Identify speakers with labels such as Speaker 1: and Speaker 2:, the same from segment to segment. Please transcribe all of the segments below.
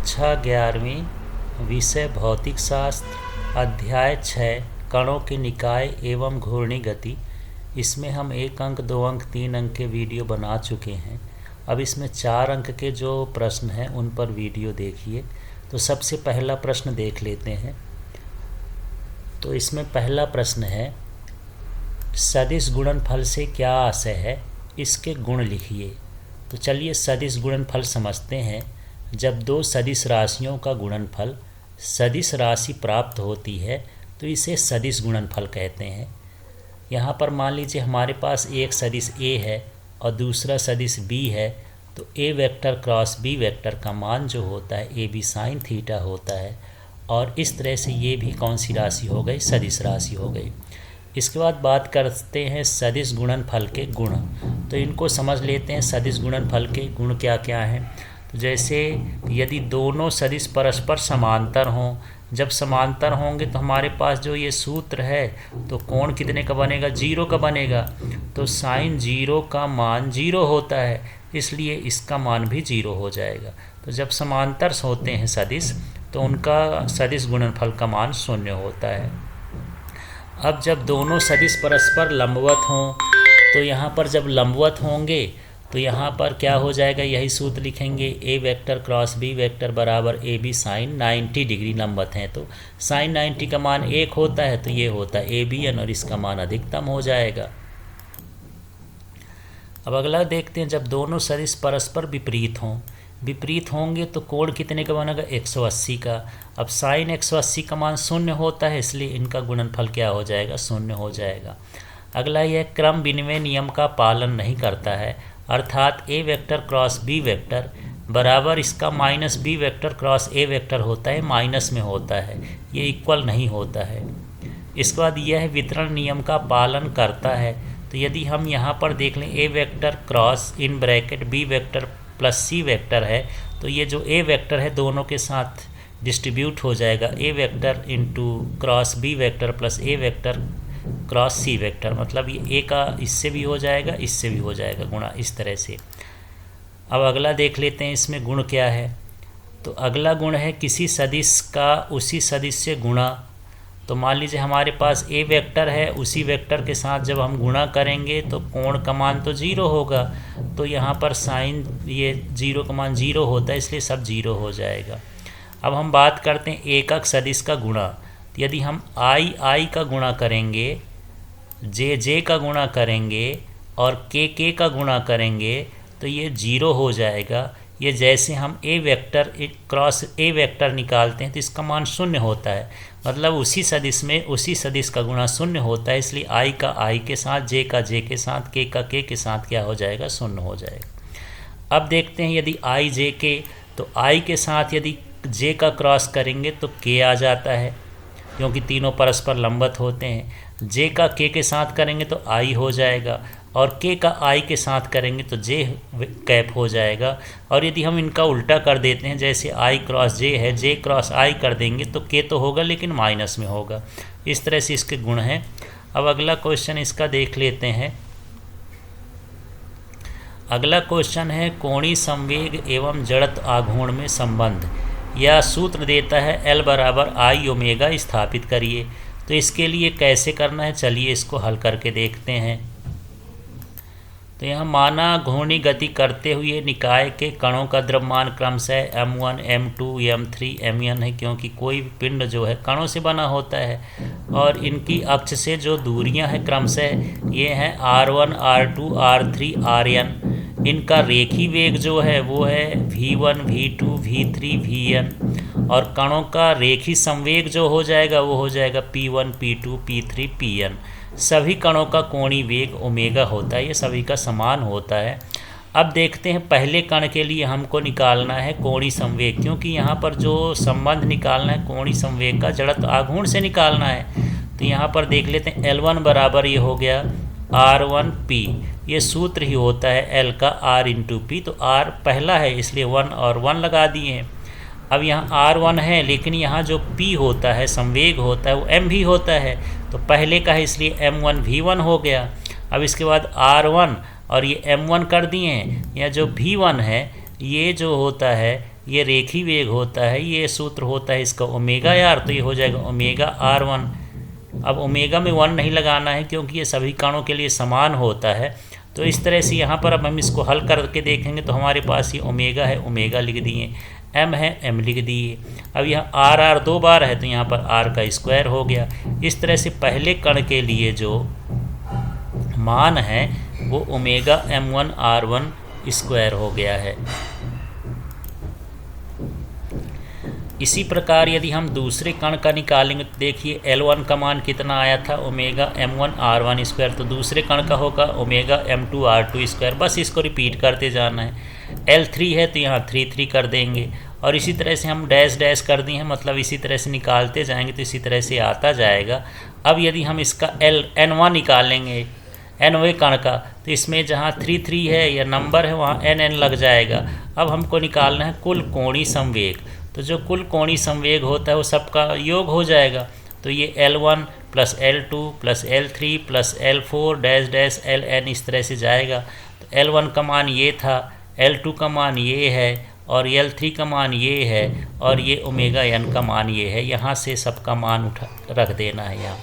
Speaker 1: कक्षा 11वीं विषय भौतिक शास्त्र अध्याय 6 कणों के निकाय एवं घूर्णी गति। इसमें हम 1 अंक 2 अंक 3 अंक के वीडियो बना चुके हैं। अब इसमें 4 अंक के जो प्रश्न हैं उन पर वीडियो देखिए। तो सबसे पहला प्रश्न देख लेते हैं। तो इसमें पहला प्रश्न है, सदिश गुणनफल से क्या आशय है, इसके गुण लिखिए। तो चलिए सदिश गुणनफल समझते हैं। जब दो सदिश राशियों का गुणनफल सदिश राशि प्राप्त होती है तो इसे सदिश गुणनफल कहते हैं। यहाँ पर मान लीजिए हमारे पास एक सदिश ए है और दूसरा सदिश बी है, तो ए वेक्टर क्रॉस बी वेक्टर का मान जो होता है ए बी साइन थीटा होता है। और इस तरह से ये भी कौन सी राशि हो गई, सदिश राशि हो गई। इसके बाद बात करते हैं सदिश गुणनफल के गुण। तो इनको समझ लेते हैं। सदिश गुणनफल के गुण क्या क्या हैं। तो जैसे यदि दोनों सदिश परस्पर समांतर हों, जब समांतर होंगे तो हमारे पास जो ये सूत्र है, तो कोण कितने का बनेगा, 0 का बनेगा। तो साइन 0 का मान 0 होता है, इसलिए इसका मान भी 0 हो जाएगा। तो जब समांतर होते हैं सदिश तो उनका सदिश गुणनफल का मान 0 होता है। अब जब दोनों सदिश परस्पर लंबवत हों, तो यहाँ पर जब लंबवत होंगे तो यहाँ पर क्या हो जाएगा, यही सूत्र लिखेंगे, ए वेक्टर क्रॉस बी वेक्टर बराबर ए बी साइन 90 डिग्री लंबवत हैं। तो साइन 90 का मान 1 होता है, तो ये होता है ए बी एन और इसका मान अधिकतम हो जाएगा। अब अगला देखते हैं, जब दोनों सदिश परस्पर विपरीत होंगे तो कोण कितने का बनेगा, 180 का। अब साइन 180 का मान 0 होता है, इसलिए इनका गुणनफल क्या हो जाएगा, 0 हो जाएगा। अगला यह क्रम विनिमय नियम का पालन नहीं करता है, अर्थात A vector cross B vector बराबर इसका minus B vector cross A vector होता है, माइनस में होता है, ये इक्वल नहीं होता है। इसके बाद यह वितरण नियम का पालन करता है। तो यदि हम यहाँ पर देख लें, A vector cross in bracket B vector plus C vector है, तो ये जो ए वेक्टर है दोनों के साथ डिस्ट्रीब्यूट हो जाएगा, A vector into cross B vector plus A vector cross C vector, मतलब ये ए का इससे भी हो जाएगा, इससे भी हो जाएगा गुणा, इस तरह से। अब अगला देख लेते हैं इसमें गुण क्या है। तो अगला गुण है किसी सदिश का उसी सदिश से गुणा। तो मान लीजिए हमारे पास ए वेक्टर है, उसी वेक्टर के साथ जब हम गुणा करेंगे तो कोण का मान तो 0 होगा, तो यहाँ पर साइन ये 0 का मान 0 होता है, इसलिए सब 0 हो जाएगा। अब हम बात करते हैं एकक सदिश का गुणा। यदि हम आई का गुणा करेंगे, जे का गुणा करेंगे और के का गुणा करेंगे तो ये 0 हो जाएगा। ये जैसे हम ए वेक्टर क्रॉस ए वेक्टर निकालते हैं तो इसका मान 0 होता है, मतलब उसी सदिश में उसी सदिश का गुणा 0 होता है, इसलिए आई का आई के साथ, जे का जे के साथ, के का के साथ क्या हो जाएगा, 0 हो जाएगा। अब देखते हैं यदि आई जे के, तो आई के साथ यदि जे का क्रॉस करेंगे तो के आ जाता है, क्योंकि तीनों परस्पर लंबवत होते हैं। जे का के साथ करेंगे तो आई हो जाएगा, और के का आई के साथ करेंगे तो जे कैप हो जाएगा। और यदि हम इनका उल्टा कर देते हैं, जैसे आई क्रॉस जे है, जे क्रॉस आई कर देंगे तो के तो होगा लेकिन माइनस में होगा। इस तरह से इसके गुण हैं। अब अगला क्वेश्चन इसका देख लेते हैं। अगला क्वेश्चन है कोणीय संवेग एवं जड़त्व आघूर्ण में संबंध। यह सूत्र देता है L बराबर आई ओमेगा स्थापित करिए। तो इसके लिए कैसे करना है, चलिए इसको हल करके देखते हैं। तो यहाँ माना घूर्णी गति करते हुए निकाय के कणों का द्रव्यमान क्रमशः m1 m2 m3 mn है, क्योंकि कोई भी पिंड जो है कणों से बना होता है और इनकी अक्ष से जो दूरियां हैं क्रमशः ये हैं r1 r2 r3 rn। इनका रेखी वेग जो है वो है v1 v2 v3 vn, और कणों का रेखी संवेग जो हो जाएगा वो हो जाएगा p1 p2 p3 pn। सभी कणों का कोणीय वेग ओमेगा होता है, ये सभी का समान होता है। अब देखते हैं पहले कण के लिए हमको निकालना है कोणीय संवेग, क्योंकि यहाँ पर जो संबंध निकालना है कोणीय संवेग का जड़त्व आघूर्ण से निकालना है। तो यहाँ पर देख लेते हैं L1 बराबर ये हो गया R1P, ये सूत्र ही होता है L का R इंटू पी। तो R पहला है इसलिए 1 और 1 लगा दिए हैं। अब यहाँ R1 है, लेकिन यहाँ जो P होता है संवेग होता है वो M भी होता है, तो पहले का है इसलिए M1 V1 हो गया। अब इसके बाद R1 और ये M1 कर दिए हैं, या जो V1 है ये जो होता है ये रेखी वेग होता है, ये सूत्र होता है इसका ओमेगा आर, तो ये हो जाएगा ओमेगा R1। अब ओमेगा में 1 नहीं लगाना है क्योंकि ये सभी कणों के लिए समान होता है। तो इस तरह से यहाँ पर अब हम इसको हल करके देखेंगे तो हमारे पास ये ओमेगा है, ओमेगा लिख दिए, m है, m लिख दिए। अब यहाँ R 2 बार है तो यहाँ पर r का स्क्वायर हो गया। इस तरह से पहले कण के लिए जो मान है वो ओमेगा m1 R1 स्क्वायर हो गया है। इसी प्रकार यदि हम दूसरे कण का निकालेंगे तो देखिए L1 का मान कितना आया था, ओमेगा m1 R1 स्क्वायर, तो दूसरे कण का होगा ओमेगा m2 R2 स्क्वायर। बस इसको रिपीट करते जाना है। L3 है तो यहाँ 3 कर देंगे और इसी तरह से हम डैश डैश कर दिए हैं, मतलब इसी तरह से निकालते जाएंगे तो इसी तरह से आता जाएगा। अब यदि हम इसका N1 निकालेंगे nवें कण का, तो इसमें जहाँ 3 है या नंबर है वहाँ n लग जाएगा। अब हमको निकालना है कुल कोणीय संवेग, तो जो कुल कोणीय संवेग होता है वो सबका योग हो जाएगा। तो ये L1 plus L2 plus L3 plus L4 dash dash Ln इस तरह से जाएगा। तो L1 का मान ये था, L2 का मान ये है और L3 का मान ये है और ये ओमेगा n का मान ये है। यहाँ से सबका मान उठा रख देना है यहाँ।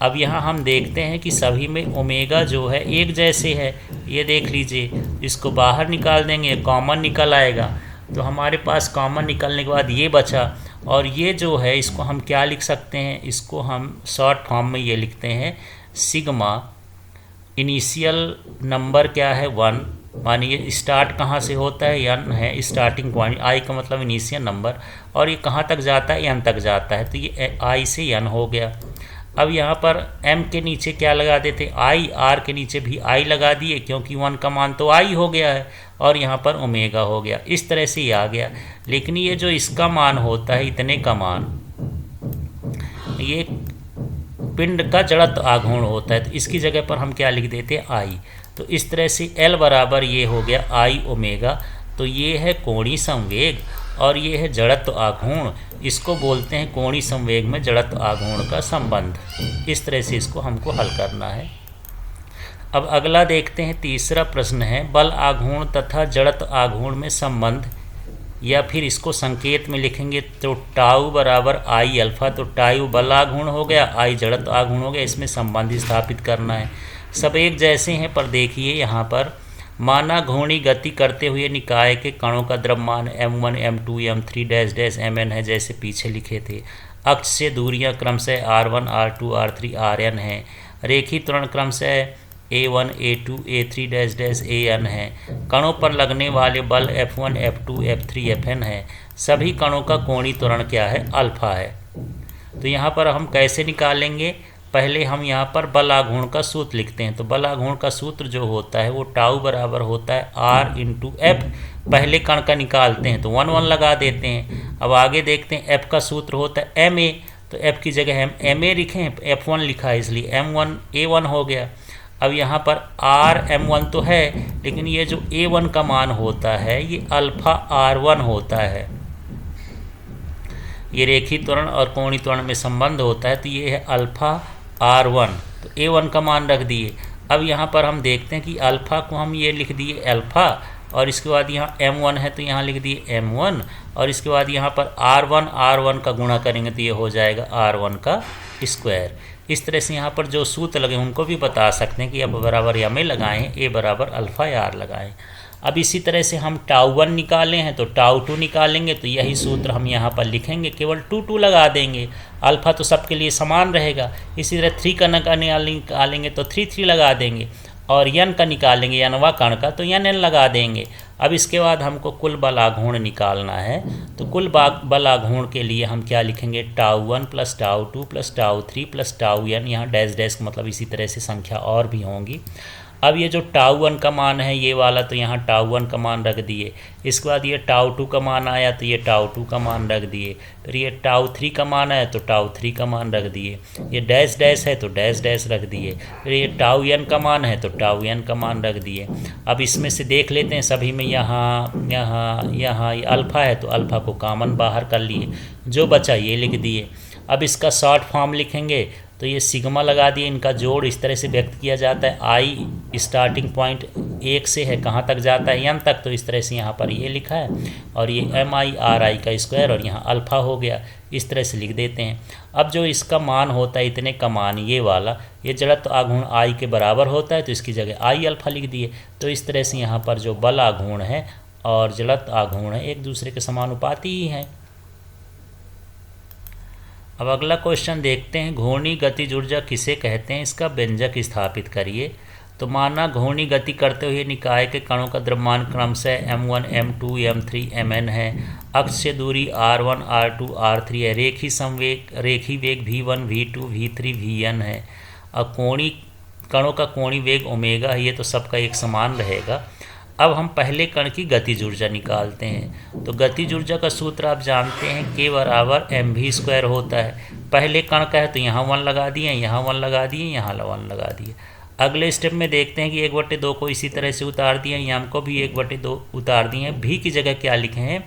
Speaker 1: अब यहाँ हम देखते हैं कि सभी में ओमेगा जो है एक जैसे है, ये देख लीजिए। इसको बाहर निकाल देंगे, कॉमन निकल आएगा, तो हमारे पास कॉमन निकलने के बाद ये बचा। और ये जो है इसको हम क्या लिख सकते हैं, इसको हम शॉर्ट फॉर्म में ये लिखते हैं सिग्मा, इनिशियल नंबर क्या है 1, मानिए स्टार्ट कहाँ से होता है n है स्टार्टिंग पॉइंट, i का मतलब इनिशियल नंबर, और ये कहाँ तक जाता है n तक जाता है, तो ये i से n हो गया। अब यहाँ पर m के नीचे क्या लगा देते i, r के नीचे भी i लगा दिए क्योंकि 1 का मान तो i हो गया है और यहाँ पर ओमेगा हो गया। इस तरह से ये आ गया। लेकिन ये जो इसका मान होता है इतने का मान, ये पिंड का जड़त्व आघूर्ण होता है, तो इसकी जगह पर हम क्या लिख देते हैं i। तो इस तरह से L बराबर ये हो गया i ओमेगा। तो ये है कोणीय संवेग और ये है जड़त्व आघूर्ण। इसको बोलते हैं कोणीय संवेग में जड़त्व आघूर्ण का संबंध। इस तरह से इसको हमको हल करना है। अब अगला देखते हैं, तीसरा प्रश्न है बल आघूर्ण तथा जड़त्व आघूर्ण में संबंध, या फिर इसको संकेत में लिखेंगे तो टाउ बराबर आई अल्फा। तो टाउ बल आघूर्ण हो गया, आई जड़त्व आघूर्ण हो गया, इसमें संबंध स्थापित करना है। सब एक जैसे हैं, पर देखिए यहाँ पर माना घूर्णी गति करते हुए निकाय के कणों का द्रव्यमान m1 m2 m3 dash dash mn है, जैसे पीछे लिखे थे। अक्ष से दूरियां क्रमशः r1 r2 r3 rn हैं। रेखी त्वरण क्रमशः a1 a2 a3 dash dash an है। कणों पर लगने वाले बल f1 f2 f3 fn है। सभी कणों का कोणीय त्वरण क्या है, अल्फा है। तो यहाँ पर हम कैसे निकालेंगे, पहले हम यहाँ पर बल आघूर्ण का सूत्र लिखते हैं। तो बल आघूर्ण का सूत्र जो होता है वो टाउ बराबर होता है r इंटू एफ। पहले कण का निकालते हैं तो 1 1 लगा देते हैं। अब आगे देखते हैं, एफ का सूत्र होता है ma, तो एफ की जगह हम ma लिखें, f1 लिखा है इसलिए m1 a1 हो गया। अब यहाँ पर r m1 तो है, लेकिन ये जो a1 का मान होता है ये अल्फा r1 होता है। ये रेखी त्वरण और कोणीय त्वरण में संबंध होता है, तो ये है अल्फा R1। तो A1 का मान रख दिए। अब यहाँ पर हम देखते हैं कि अल्फ़ा को हम ये लिख दिए अल्फ़ा, और इसके बाद यहाँ M1 है तो यहाँ लिख दिए M1, और इसके बाद यहाँ पर R1 का गुणा करेंगे तो ये हो जाएगा R1 का स्क्वायर। इस तरह से यहाँ पर जो सूत्र लगे उनको भी बता सकते हैं कि अब बराबर या में लगाएं, A बराबर अल्फ़ा या R लगाएं। अब इसी तरह से हम टाउ 1 निकाले हैं तो टाउ 2 निकालेंगे, तो यही सूत्र हम यहाँ पर लिखेंगे, केवल 2 लगा देंगे। अल्फ़ा तो सबके लिए समान रहेगा। इसी तरह 3 का निकालेंगे तो 3 लगा देंगे, और n का निकालेंगे यानवा कण का तो n लगा देंगे। अब इसके बाद हमको कुल बल आघूर्ण निकालना है। तो कुल बल आघूर्ण के लिए हम क्या लिखेंगे, tau 1 plus tau 2 plus tau 3 plus tau n, यहाँ डैश डैश मतलब इसी तरह से संख्या और भी होंगी। अब ये जो टाउ 1 का मान है ये वाला, तो यहाँ टाउ 1 का मान रख दिए। इसके बाद ये टाउ 2 का मान आया तो ये टाउ 2 का मान रख दिए। फिर ये टाउ 3 का मान आया तो टाउ 3 का मान रख दिए। ये डैश डैश है तो डैश डैश रख दिए। फिर ये टाउ n का मान है तो टाउ n का मान रख दिए। अब इसमें से देख लेते हैं सभी में, यहाँ ये अल्फ़ा है तो अल्फ़ा को कॉमन बाहर कर लिए, जो बचा ये लिख दिए। अब इसका शॉर्ट फॉर्म लिखेंगे तो ये सिग्मा लगा दिए, इनका जोड़ इस तरह से व्यक्त किया जाता है। आई स्टार्टिंग पॉइंट 1 से है, कहाँ तक जाता है n तक, तो इस तरह से यहाँ पर ये लिखा है, और ये MI/RI का स्क्वायर और यहाँ अल्फ़ा हो गया, इस तरह से लिख देते हैं। अब जो इसका मान होता है इतने का मान ये वाला, ये जड़त्व आघूर्ण I के बराबर होता है, तो इसकी जगह I अल्फ़ा लिख दिए। तो इस तरह से यहाँ पर जो बल आघूर्ण है और जड़त्व आघूर्ण है एक दूसरे के समानुपाती ही हैं। अब अगला क्वेश्चन देखते हैं, घूर्णी गतिज ऊर्जा किसे कहते हैं, इसका व्यंजक स्थापित करिए। तो माना घूर्णी गति करते हुए निकाय के कणों का द्रव्यमान क्रमशः m1 m2 m3 mn है। अक्ष से दूरी r1 r2 r3 है। रेखी वेग v1 v2 v3 vn है। अब कणों का कोणीय वेग ओमेगा है, ये तो सबका एक समान रहेगा। अब हम पहले कण की गतिज ऊर्जा निकालते हैं। तो गतिज ऊर्जा का सूत्र आप जानते हैं, k बराबर mv² होता है। पहले कण का है तो यहाँ 1 लगा दिए, यहाँ 1 लगा दिए, यहाँ 1 लगा दिए। अगले स्टेप में देखते हैं कि 1/2 को इसी तरह से उतार दिए, यहाँ को भी 1/2 उतार दिए। v की जगह क्या लिखे हैं,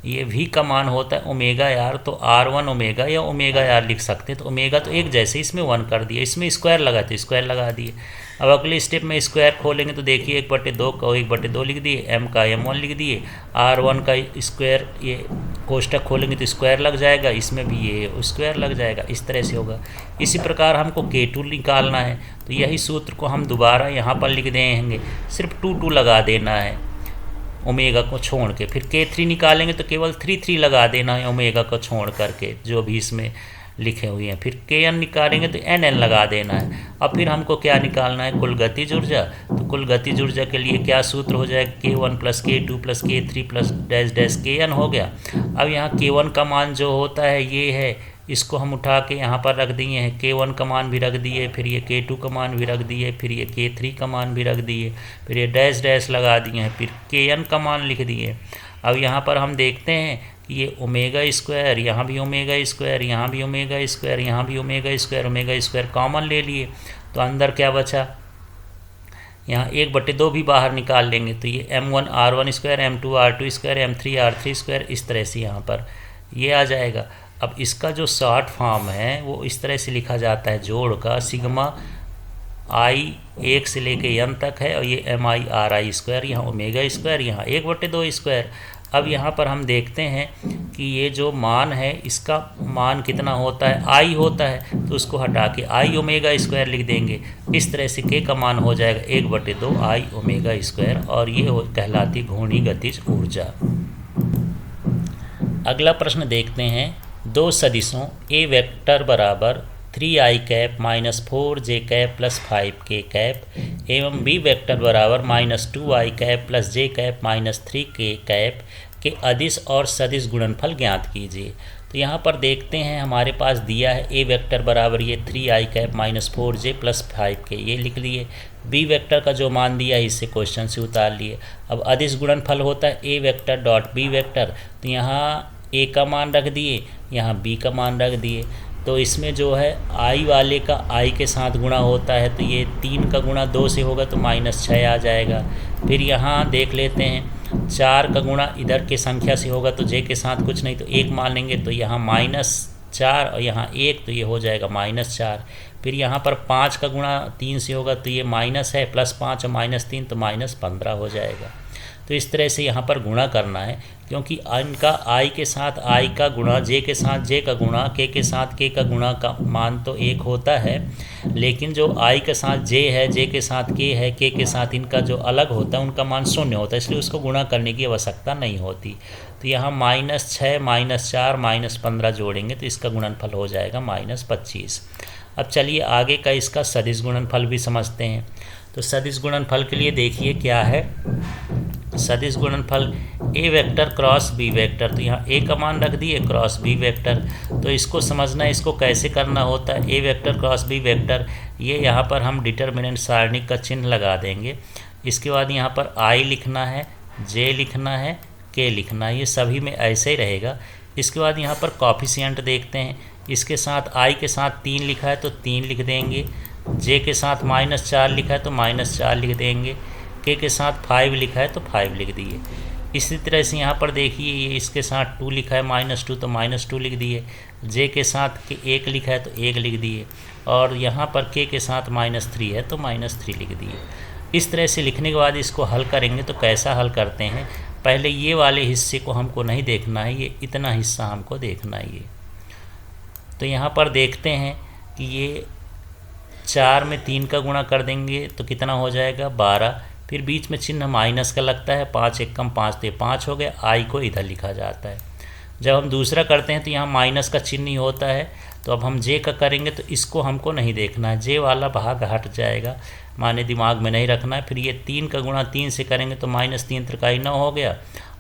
Speaker 1: ये v का मान होता है ओमेगा आर, तो r1 ओमेगा या ओमेगा आर लिख सकते हैं। तो ओमेगा तो एक जैसे इसमें 1 कर दिए, इसमें स्क्वायर लगा तो स्क्वायर लगा दिए। अब अगले स्टेप में स्क्वायर खोलेंगे तो देखिए 1/2 को 1/2 लिख दिए, m का m1 लिख दिए, r1 का स्क्वायर, ये कोष्टक खोलेंगे तो स्क्वायर लग जाएगा, इसमें भी ये स्क्वायर लग जाएगा, इस तरह से होगा। इसी प्रकार हमको k2 निकालना है, तो यही सूत्र को हम दोबारा यहाँ पर लिख देंगे, सिर्फ 2 लगा देना है ओमेगा को छोड़ के। फिर k3 निकालेंगे तो केवल 3 लगा देना है ओमेगा को छोड़ करके, जो भी इसमें लिखे हुए हैं। फिर kn निकालेंगे तो nn लगा देना है। अब फिर हमको क्या निकालना है, कुल गतिज ऊर्जा। तो कुल गतिज ऊर्जा के लिए क्या सूत्र हो जाएगा, k1 + k2 + k3 + dash dash kn हो गया। अब यहाँ k1 का मान जो होता है ये है, इसको हम उठा के यहाँ पर रख दिए हैं, k1 का मान भी रख दिए, फिर ये k2 का मान भी रख दिए, फिर ये k3 का मान भी रख दिए, फिर ये डैश डैश लगा दिए हैं, फिर kn का मान लिख दिए। अब यहाँ पर हम देखते हैं कि ये ओमेगा², यहाँ भी ओमेगा², यहाँ भी ओमेगा², यहाँ भी ओमेगा² कॉमन ले लिए, तो अंदर क्या बचा, यहाँ 1/2 भी बाहर निकाल लेंगे तो ये m1 r1², m2 r2², m3 r3², इस तरह से यहाँ पर ये आ जाएगा। अब इसका जो शॉर्ट फॉर्म है वो इस तरह से लिखा जाता है, जोड़ का सिग्मा i 1 से लेके n तक है, और ये MI/RI², यहाँ ओमेगा², यहाँ 1/2²। अब यहाँ पर हम देखते हैं कि ये जो मान है इसका मान कितना होता है, i होता है, तो उसको हटा के i ओमेगा² लिख देंगे। इस तरह से k का मान हो जाएगा 1/2 i ओमेगा², और ये कहलाती घूर्णी गतिज ऊर्जा। अगला प्रश्न देखते हैं, दो सदिशों a वेक्टर बराबर 3i cap -4j cap + 5k एवं b वेक्टर बराबर -2i cap + j cap -3k cap के अदिश और सदिश गुणनफल ज्ञात कीजिए। तो यहाँ पर देखते हैं, हमारे पास दिया है a वेक्टर बराबर ये 3i कैप -4j + 5k, ये लिख लिए। b वेक्टर का जो मान दिया है इससे क्वेश्चन से उतार लिए। अब अदिश गुणनफल होता है a vector dot b vector, तो यहाँ a का मान रख दिए, यहाँ b का मान रख दिए। तो इसमें जो है i वाले का i के साथ गुणा होता है, तो ये 3 का गुणा 2 से होगा तो -6 आ जाएगा। फिर यहाँ देख लेते हैं, 4 का गुणा इधर के संख्या से होगा तो j के साथ कुछ नहीं तो 1 मान लेंगे, तो यहाँ -4 और यहाँ 1, तो ये हो जाएगा -4। फिर यहाँ पर 5 का गुणा 3 से होगा तो ये माइनस है, +5 और -3 तो -15 हो जाएगा। तो इस तरह से यहाँ पर गुणा करना है, क्योंकि इनका i के साथ i का गुणा, j के साथ j का गुणा, k के साथ k का गुणा का मान तो 1 होता है, लेकिन जो i के साथ j है, j के साथ k है, k के साथ इनका जो अलग होता है उनका मान 0 होता है, इसलिए उसको गुणा करने की आवश्यकता नहीं होती। तो यहाँ -6 -4 -15 जोड़ेंगे तो इसका गुणनफल हो जाएगा -25। अब चलिए आगे का इसका सदिश गुणनफल भी समझते हैं। तो सदिश गुणनफल के लिए देखिए क्या है, सदिश गुणनफल a vector cross b vector, तो यहाँ a का मान रख दिए क्रॉस b वेक्टर। तो इसको समझना है, इसको कैसे करना होता है, a vector cross b vector, ये यहाँ पर हम डिटर्मिनेंट सारणी का चिन्ह लगा देंगे। इसके बाद यहाँ पर i लिखना है, j लिखना है, k लिखना है, ये सभी में ऐसे ही रहेगा। इसके बाद यहाँ पर कॉफिशिएंट देखते हैं, इसके साथ i के साथ 3 लिखा है तो 3 लिख देंगे, j के साथ -4 लिखा है तो -4 लिख देंगे, k के साथ 5 लिखा है तो 5 लिख दिए। इसी तरह से यहाँ पर देखिए ये इसके साथ 2 लिखा है -2 तो -2 लिख दिए, जे के साथ के 1 लिखा है तो 1 लिख दिए, और यहाँ पर के साथ -3 है तो -3 लिख दिए। इस तरह से लिखने के बाद इसको हल करेंगे तो कैसा हल करते हैं, पहले ये वाले हिस्से को हमको नहीं देखना है, ये इतना हिस्सा हमको देखना है ये। तो यहाँ पर देखते हैं कि ये 4 में 3 का गुणा कर देंगे तो कितना हो जाएगा 12, फिर बीच में चिन्ह माइनस का लगता है, 5 एक कम 5 तो 5 हो गया, आई को इधर लिखा जाता है। जब हम दूसरा करते हैं तो यहाँ माइनस का चिन्ह ही होता है, तो अब हम जे का करेंगे तो इसको हमको नहीं देखना है, जे वाला भाग हट जाएगा, माने दिमाग में नहीं रखना है। फिर ये 3 का गुणा 3 से करेंगे तो -3 त्रिकाई 9 हो गया,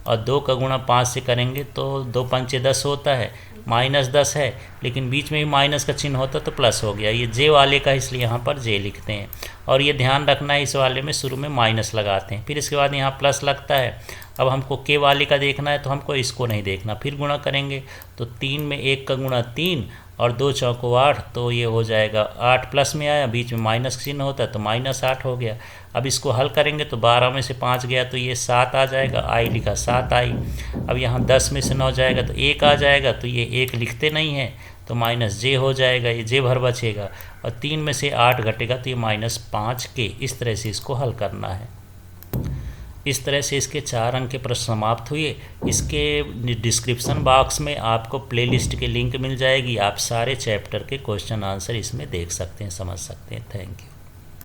Speaker 1: और 2 का गुणा 5 से करेंगे तो 2 पंचे 10 होता है, -10 है, लेकिन बीच में भी माइनस का चिन्ह होता तो प्लस हो गया। ये जे वाले का इसलिए यहाँ पर जे लिखते हैं, और ये ध्यान रखना है इस वाले में शुरू में माइनस लगाते हैं, फिर इसके बाद यहाँ प्लस लगता है। अब हमको के वाले का देखना है तो हमको इसको नहीं देखना, फिर गुणा करेंगे तो 3 में 1 का गुणा 3 और 2 चौको 8, तो ये हो जाएगा 8 प्लस में आया, बीच में माइनस चिन्ह होता है तो -8 हो गया। अब इसको हल करेंगे तो 12 में से 5 गया तो ये 7 आ जाएगा, आई लिखा 7 आई। अब यहाँ 10 में से 9 जाएगा तो 1 आ जाएगा, तो ये 1 लिखते नहीं हैं तो -j हो जाएगा, ये j भर बचेगा, और 3 में से 8 घटेगा तो ये -5k। इस तरह से इसको हल करना है। इस तरह से इसके 4 अंक के प्रश्न समाप्त हुए। इसके डिस्क्रिप्शन बॉक्स में आपको प्लेलिस्ट के लिंक मिल जाएगी, आप सारे चैप्टर के क्वेश्चन आंसर इसमें देख सकते हैं, समझ सकते हैं। Thank you.